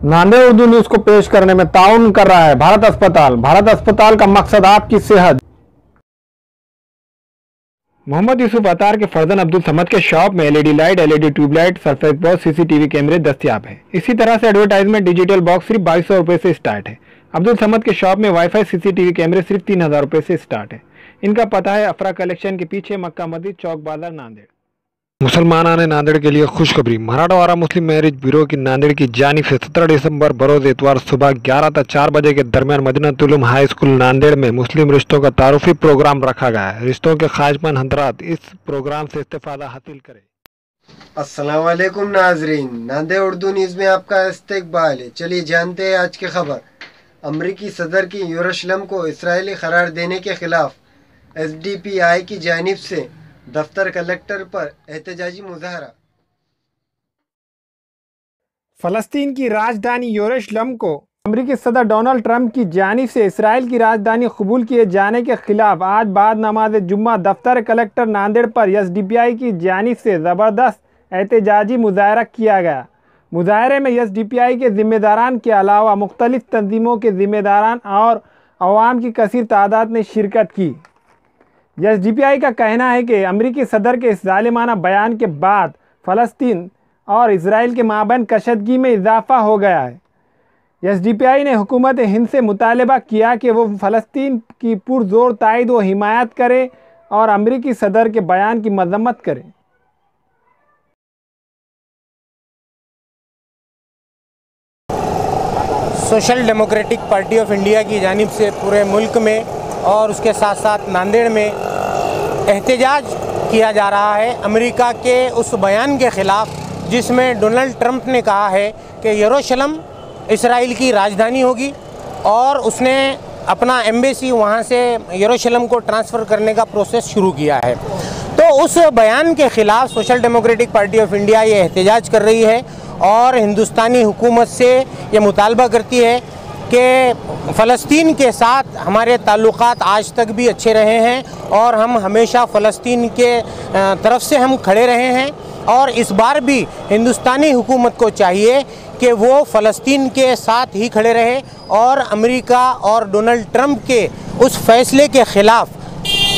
Nanded Urdu news को पेश करने में ताउन कर रहा है भारत अस्पताल। भारत अस्पताल का मकसद आपकी सेहत। मोहम्मद यूसुफ अतार के फर्जन अब्दुल समद के शॉप में LED light, LED tubelight, surface box, CCTV कैमरे दस्तियाब है। इसी तरह से एडवर्टाइजमेंट डिजिटल बॉक्स सिर्फ 2200 रुपए से स्टार्ट है। अब्दुल समद के शॉप में वाईफाई, सीसीटीवी कैमरे सिर्फ 3000 रुपए से स्टार्ट है। इनका पता है अफरा कलेक्शन के पीछे, मक्का मस्जिद, चौक बाजार, नांदेड़। मुसलमानाने नांदेड़ के लिए खुशखबरी। मराठवाड़ा मुस्लिम मैरिज ब्यूरो की नांदेड़ की जानिब से 17 दिसंबर बरोज इतवार सुबह 11 से 4 बजे के दरमियान मदीनातुल उलूम हाई स्कूल नांदेड़ में मुस्लिम रिश्तों का तारुफी प्रोग्राम रखा गया है। रिश्तों के ख्वाहिशमंद हज़रात इस प्रोग्राम से इस्तेफादा हासिल करें। अस्सलाम वालेकुम नाजरीन, नांदेड़ उर्दू न्यूज़ में आपका इस्तकबाल है। चलिए जानते हैं आज की खबर। अमरीकी सदर की यरूशलेम को इसराइली करार देने के खिलाफ SDPI की जानिब से दफ्तर कलेक्टर पर एहतजाजी मुजाहरा। फलस्तीन की राजधानी यरूशलेम को अमरीकी सदर डोनाल्ड ट्रंप की जानिब से इसराइल की राजधानी कबूल किए जाने के खिलाफ आज बाद नमाज जुम्मा दफ्तर कलेक्टर नांदेड़ पर SDPI की जानिब से ज़बरदस्त एहतजाजी मुजाहरा किया गया। मुजाहरे में SDPI के ज़िम्मेदारान के अलावा मुख्तलिफ तंजीमों के ज़िम्मेदारान और अवाम की कसीर तादाद ने शिरकत की। SDPI का कहना है कि अमरीकी सदर के इस जालिमाना बयान के बाद फ़लस्तीन और इसराइल के माबैन कशीदगी में इजाफ़ा हो गया है। SDPI ने हुकूमत हिंद से मुतालबा किया कि वो फ़लस्तीन की पुरज़ोर तायद व हिमायत करे और अमरीकी सदर के बयान की मज़म्मत करे। Social democratic party of India की जानिब से पूरे मुल्क में और उसके साथ साथ नांदेड़ में एहतजाज किया जा रहा है अमेरिका के उस बयान के ख़िलाफ़ जिसमें डोनाल्ड ट्रंप ने कहा है कि यरूशलेम इसराइल की राजधानी होगी और उसने अपना एम्बेसी वहाँ से यरूशलेम को ट्रांसफ़र करने का प्रोसेस शुरू किया है। तो उस बयान के ख़िलाफ़ social democratic party of India ये एहतजाज कर रही है और हिंदुस्तानी हुकूमत से ये मुतालबा करती है कि फ़लस्तीन के साथ हमारे ताल्लुक़ात आज तक भी अच्छे रहे हैं और हम हमेशा फ़लस्तीन के तरफ से हम खड़े रहे हैं और इस बार भी हिंदुस्तानी हुकूमत को चाहिए कि वो फ़लस्तीन के साथ ही खड़े रहे और अमेरिका और डोनाल्ड ट्रंप के उस फ़ैसले के ख़िलाफ़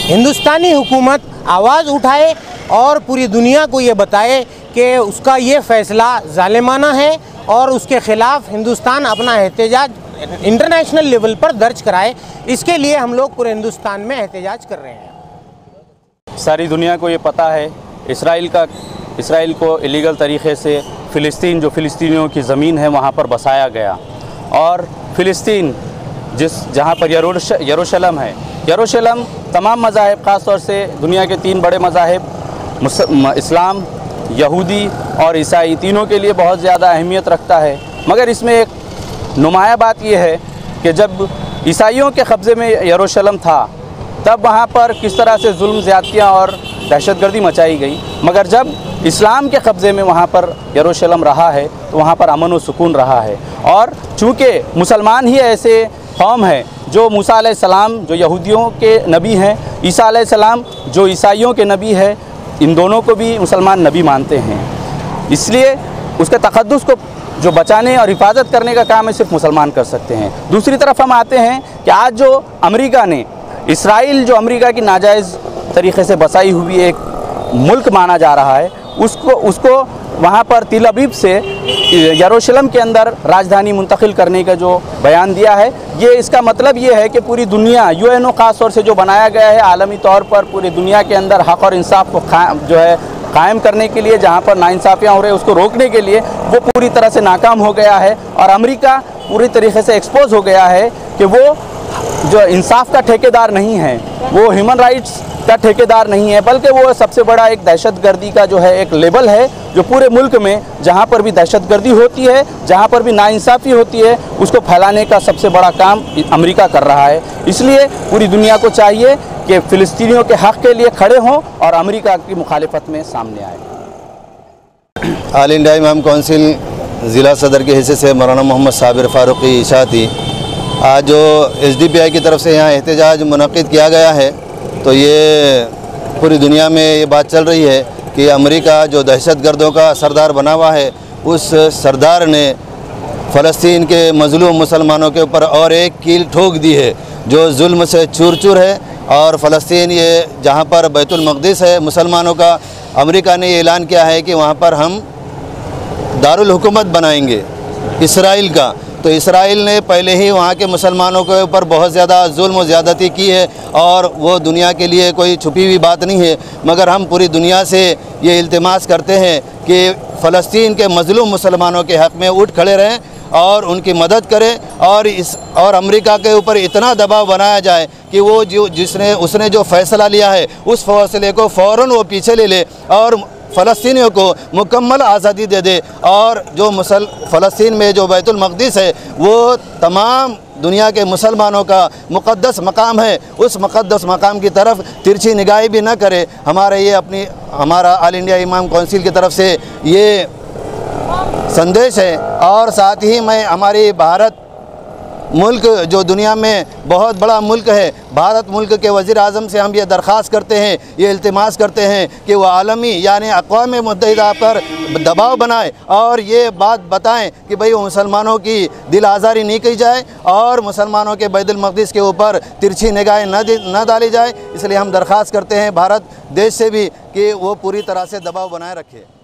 हिंदुस्तानी हुकूमत आवाज़ उठाए और पूरी दुनिया को ये बताए कि उसका ये फ़ैसला ज़ालिमाना है और उसके ख़िलाफ़ हिंदुस्तान अपना एहतजाज इंटरनेशनल लेवल पर दर्ज कराए। इसके लिए हम लोग पूरे हिंदुस्तान में एहतजाज कर रहे हैं। सारी दुनिया को ये पता है इसराइल को इलीगल तरीक़े से फ़िलिस्तीन, जो फ़िलिस्तीनियों की ज़मीन है, वहाँ पर बसाया गया और फ़िलिस्तीन जहाँ पर यरूशलेम है, यरूशलेम तमाम मज़ाहिब, ख़ास तौर से दुनिया के 3 बड़े मज़ाहिब इस्लाम, यहूदी और ईसाई, तीनों के लिए बहुत ज़्यादा अहमियत रखता है। मगर इसमें एक नुमाया बात यह है कि जब ईसाइयों के कब्ज़े में यरूशलेम था तब वहाँ पर किस तरह से जुल्म, ज़्यादतियाँ और दहशतगर्दी मचाई गई, मगर जब इस्लाम के कब्ज़े में वहाँ पर यरूशलेम रहा है तो वहाँ पर अमन व सुकून रहा है। और चूँकि मुसलमान ही ऐसे कौम है जो मूसा अलैहिस्सलाम जो यहूदियों के नबी हैं, ईसा अलैहिस्सलाम जो ईसाइयों के नबी है, इन दोनों को भी मुसलमान नबी मानते हैं, इसलिए उसके तक़द्दुस को जो बचाने और हिफाजत करने का काम है सिर्फ मुसलमान कर सकते हैं। दूसरी तरफ हम आते हैं कि आज जो अमेरिका ने इसराइल, जो अमेरिका की नाजायज़ तरीक़े से बसाई हुई एक मुल्क माना जा रहा है, उसको वहाँ पर तिल अबीब से यरूशलेम के अंदर राजधानी मुंतकिल करने का जो बयान दिया है, ये इसका मतलब ये है कि पूरी दुनिया, UNO ख़ास तौर से जो बनाया गया है आलमी तौर पर पूरी दुनिया के अंदर हक़ और इंसाफ को जो है कायम करने के लिए, जहाँ पर नाइंसाफ़ियाँ हो रही है उसको रोकने के लिए, वो पूरी तरह से नाकाम हो गया है और अमेरिका पूरी तरीके से एक्सपोज हो गया है कि वो जो इंसाफ का ठेकेदार नहीं है, वो ह्यूमन राइट्स का ठेकेदार नहीं है, बल्कि वो सबसे बड़ा एक दहशतगर्दी का जो है एक लेबल है, जो पूरे मुल्क में जहाँ पर भी दहशतगर्दी होती है, जहाँ पर भी नाइंसाफ़ी होती है, उसको फैलाने का सबसे बड़ा काम अमेरिका कर रहा है। इसलिए पूरी दुनिया को चाहिए कि फ़िलिस्तीनियों के हक़ के लिए खड़े हों और अमेरिका की मुखालिफत में सामने आए। ऑल इंडिया इमाम कौंसिल ज़िला सदर के हिस्से से मौलाना मोहम्मद साबिर फ़ारूकी इशाती, आज जो SDPI की तरफ से यहाँ एहतजाज मुनक़िद किया गया है, तो ये पूरी दुनिया में ये बात चल रही है कि अमेरिका जो दहशतगर्दों का सरदार बना हुआ है, उस सरदार ने फ़लस्तीन के मज़लूम मुसलमानों के ऊपर और एक कील ठोक दी है, जो जुल्म से चूर चूर है। और फ़लस्तीन ये जहाँ पर बैतुल मक़दिस है मुसलमानों का, अमेरिका ने ये ऐलान किया है कि वहाँ पर हम दारुल हुकूमत बनाएंगे इसराइल का। तो इसराइल ने पहले ही वहाँ के मुसलमानों के ऊपर बहुत ज़्यादा जुल्म और ज़्यादती की है, और वो दुनिया के लिए कोई छुपी हुई बात नहीं है। मगर हम पूरी दुनिया से ये इल्तिमास करते हैं कि फ़लस्तीन के मज़लूम मुसलमानों के हक़ में उठ खड़े रहें और उनकी मदद करें, और अमेरिका के ऊपर इतना दबाव बनाया जाए कि वो उसने जो फ़ैसला लिया है उस फैसले को फ़ौरन वो पीछे ले ले और फ़लस्तीनियों को मुकम्मल आज़ादी दे दे। और जो फ़लस्तीन में जो बैतुल मक़दिस है वो तमाम दुनिया के मुसलमानों का मुक़द्दस मकाम है, उस मुक़द्दस मकाम की तरफ तिरछी निगाही भी न करे। हमारा ऑल इंडिया इमाम काउंसिल की तरफ से ये संदेश है। और साथ ही मैं हमारी भारत मुल्क जो दुनिया में बहुत बड़ा मुल्क है, भारत मुल्क के वज़ीर आज़म से हम ये दरख्वास्त करते हैं, ये इल्तिमास करते हैं कि वह आलमी यानी अक़वाम मुत्तहिदा पर दबाव बनाए और ये बात बताएं कि भाई मुसलमानों की दिल आज़ारी नहीं की जाए और मुसलमानों के बैतुल मक़दिस के ऊपर तिरछी निगाहें न डाली जाए। इसलिए हम दरख्वास्त करते हैं भारत देश से भी कि वो पूरी तरह से दबाव बनाए रखे।